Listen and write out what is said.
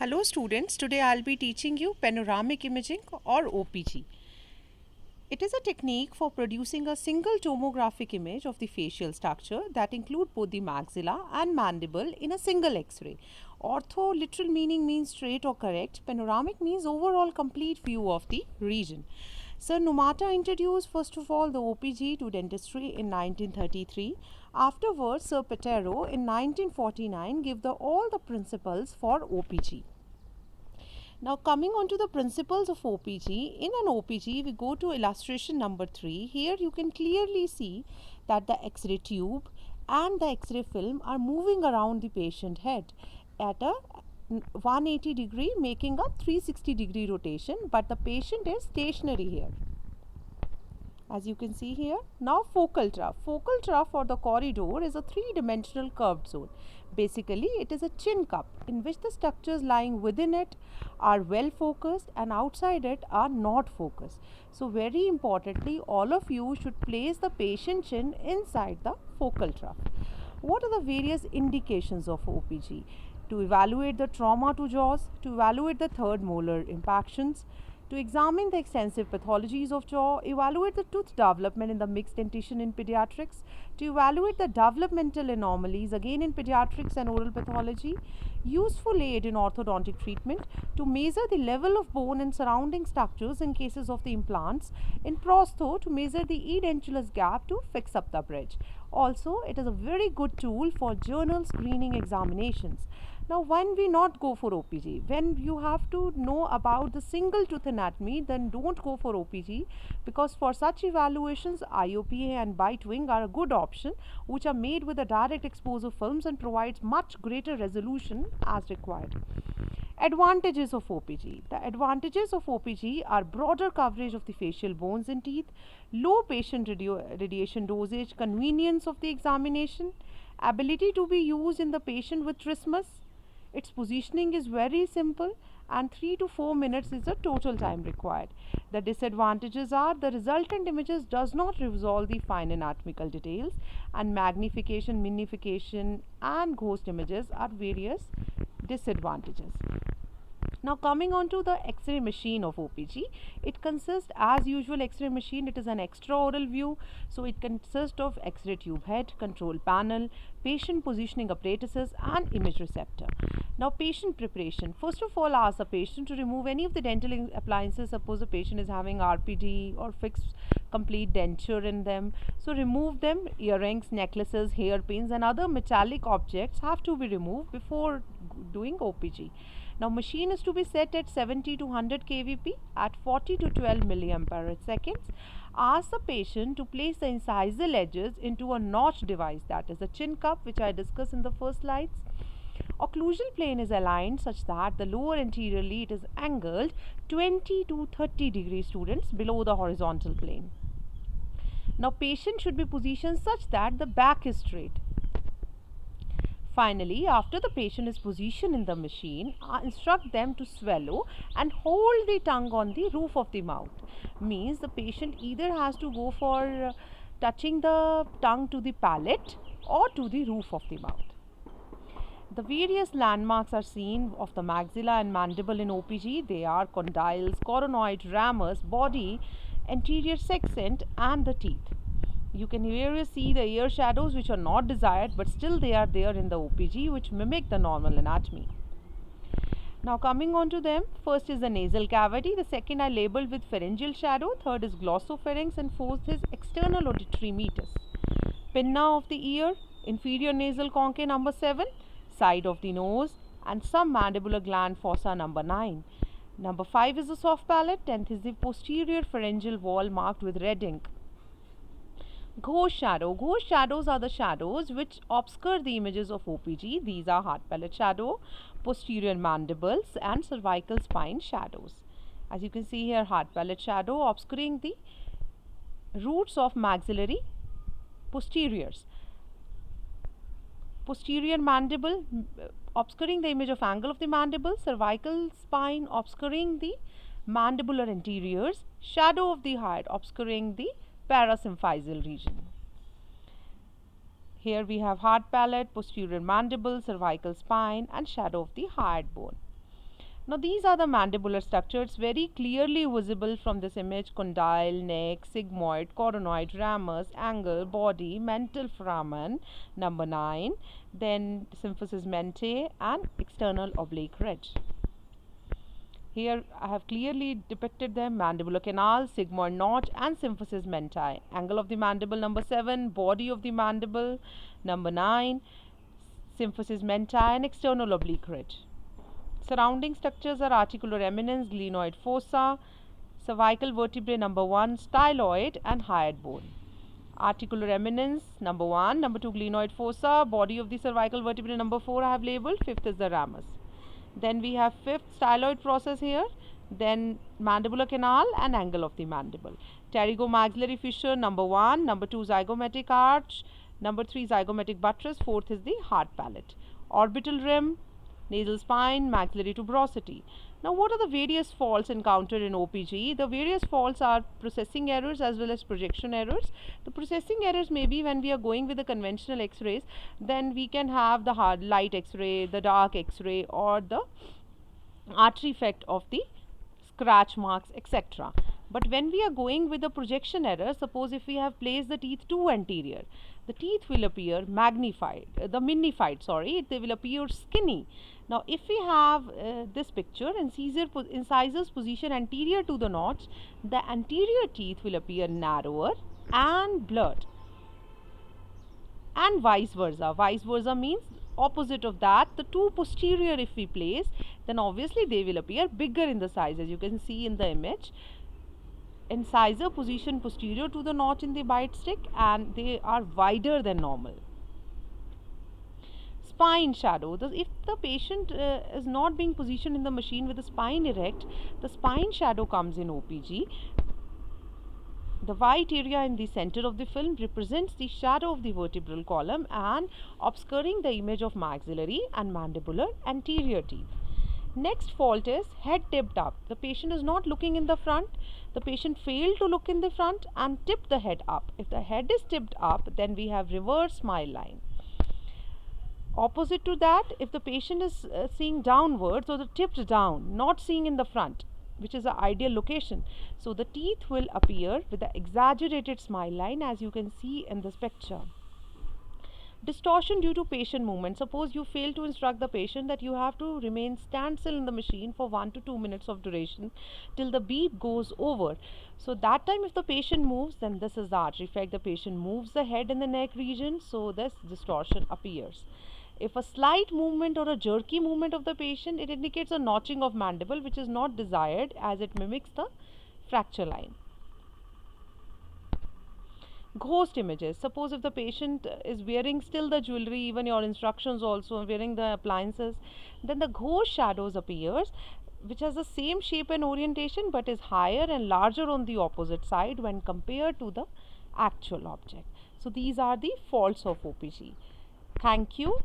Hello students, today I'll be teaching you panoramic imaging or OPG. It is a technique for producing a single tomographic image of the facial structure that include both the maxilla and mandible in a single X-ray. Ortho literal meaning means straight or correct. Panoramic means overall complete view of the region. Sir Numata introduced first of all the OPG to dentistry in 1933. Afterwards, Sir Patero in 1949 gave all the principles for OPG. Now coming on to the principles of OPG, in an OPG we go to illustration number 3. Here you can clearly see that the X-ray tube and the X-ray film are moving around the patient head at a 180 degree, making a 360 degree rotation, but the patient is stationary here, as you can see here. Now focal trough. Focal trough or the corridor is a three-dimensional curved zone. Basically, it is a chin cup in which the structures lying within it are well focused and outside it are not focused. So very importantly, all of you should place the patient chin inside the focal trough. What are the various indications of OPG? To evaluate the trauma to jaws, to evaluate the third molar impactions, to examine the extensive pathologies of jaw, evaluate the tooth development in the mixed dentition in pediatrics, to evaluate the developmental anomalies again in pediatrics and oral pathology, useful aid in orthodontic treatment, to measure the level of bone and surrounding structures in cases of the implants, in prostho to measure the edentulous gap to fix up the bridge. Also, it is a very good tool for journal screening examinations. Now, when we not go for OPG, when you have to know about the single tooth anatomy, then don't go for OPG, because for such evaluations, IOPA and bite wing are a good option, which are made with a direct exposure films and provides much greater resolution as required. Advantages of OPG. The advantages of OPG are broader coverage of the facial bones and teeth, low patient radiation dosage, convenience of the examination, ability to be used in the patient with trismus. Its positioning is very simple and 3 to 4 minutes is the total time required. The disadvantages are the resultant images does not resolve the fine anatomical details, and magnification, minification and ghost images are various disadvantages. Now coming on to the X-ray machine of OPG, it consists as usual X-ray machine, it is an extraoral view, so it consists of X-ray tube head, control panel, patient positioning apparatuses and image receptor. Now patient preparation. First of all, ask the patient to remove any of the dental appliances. Suppose the patient is having RPD or fixed complete denture in them, so remove them. Earrings, necklaces, hairpins and other metallic objects have to be removed before doing OPG. Now machine is to be set at 70 to 100 kVp at 40 to 12 milliampere seconds. Ask the patient to place the incisal edges into a notch device, that is a chin cup, which I discussed in the first slides. Occlusal plane is aligned such that the lower anteriorly it is angled 20 to 30 degrees, students, below the horizontal plane. Now patient should be positioned such that the back is straight. Finally, after the patient is positioned in the machine, instruct them to swallow and hold the tongue on the roof of the mouth. Means the patient either has to go for touching the tongue to the palate or to the roof of the mouth. The various landmarks are seen of the maxilla and mandible in OPG. They are condyles, coronoid, ramus, body, anterior sextant and the teeth. You can here see the ear shadows which are not desired, but still they are there in the OPG, which mimic the normal anatomy. Now coming on to them, first is the nasal cavity, the second I labeled with pharyngeal shadow, third is glossopharynx and fourth is external auditory meatus. Pinna of the ear, inferior nasal concha number 7, side of the nose and some mandibular gland fossa number 9. Number 5 is the soft palate, 10th is the posterior pharyngeal wall marked with red ink. Ghost shadow. Ghost shadows are the shadows which obscure the images of OPG. These are hard palate shadow, posterior mandibles and cervical spine shadows. As you can see here, hard palate shadow obscuring the roots of maxillary posteriors. Posterior mandible obscuring the image of angle of the mandible, cervical spine obscuring the mandibular anteriors, shadow of the head obscuring the parasymphyseal region. Here we have hard palate, posterior mandible, cervical spine and shadow of the hyoid bone. Now these are the mandibular structures very clearly visible from this image: condyle, neck, sigmoid, coronoid, ramus, angle, body, mental foramen, number 9, then symphysis mentae and external oblique ridge. Here I have clearly depicted them: mandibular canal, sigmoid notch and symphysis mentae. Angle of the mandible, number 7, body of the mandible, number 9, symphysis mentae and external oblique ridge. Surrounding structures are articular eminence, glenoid fossa, cervical vertebrae number 1, styloid and hyoid bone. Articular eminence number 1, number 2 glenoid fossa, body of the cervical vertebrae number 4 I have labeled, 5th is the ramus. Then we have 5th styloid process here, then mandibular canal and angle of the mandible. Pterygomaxillary fissure number 1, number 2 zygomatic arch, number 3 zygomatic buttress, 4th is the hard palate. Orbital rim, nasal spine, maxillary tuberosity. Now what are the various faults encountered in OPG? The various faults are processing errors as well as projection errors. The processing errors may be when we are going with the conventional x-rays, then we can have the hard light x-ray, the dark x-ray or the artery effect of the scratch marks, etc. But when we are going with the projection error, suppose if we have placed the teeth too anterior, the teeth will appear magnified, they will appear skinny. Now if we have this picture, incisors position anterior to the notch, the anterior teeth will appear narrower and blurred, and vice versa. Vice versa means opposite of that, the two posterior if we place, then obviously they will appear bigger in the size. As you can see in the image, incisor position posterior to the notch in the bite stick and they are wider than normal. Spine shadow. If the patient is not being positioned in the machine with the spine erect, the spine shadow comes in OPG. The white area in the center of the film represents the shadow of the vertebral column and obscuring the image of maxillary and mandibular anterior teeth. Next fault is head tipped up. The patient is not looking in the front. The patient failed to look in the front and tipped the head up. If the head is tipped up, then we have reverse smile line. Opposite to that, if the patient is seeing downwards or the tipped down, not seeing in the front, which is the ideal location, so the teeth will appear with the exaggerated smile line as you can see in this picture. Distortion due to patient movement. Suppose you fail to instruct the patient that you have to remain standstill in the machine for 1 to 2 minutes of duration till the beep goes over. So that time if the patient moves, then this is the artery effect. The patient moves the head in the neck region, so this distortion appears. If a slight movement or a jerky movement of the patient, it indicates a notching of mandible, which is not desired as it mimics the fracture line. Ghost images. Suppose if the patient is wearing still the jewelry, even your instructions also wearing the appliances, then the ghost shadows appears, which has the same shape and orientation but is higher and larger on the opposite side when compared to the actual object. So these are the faults of OPG. Thank you.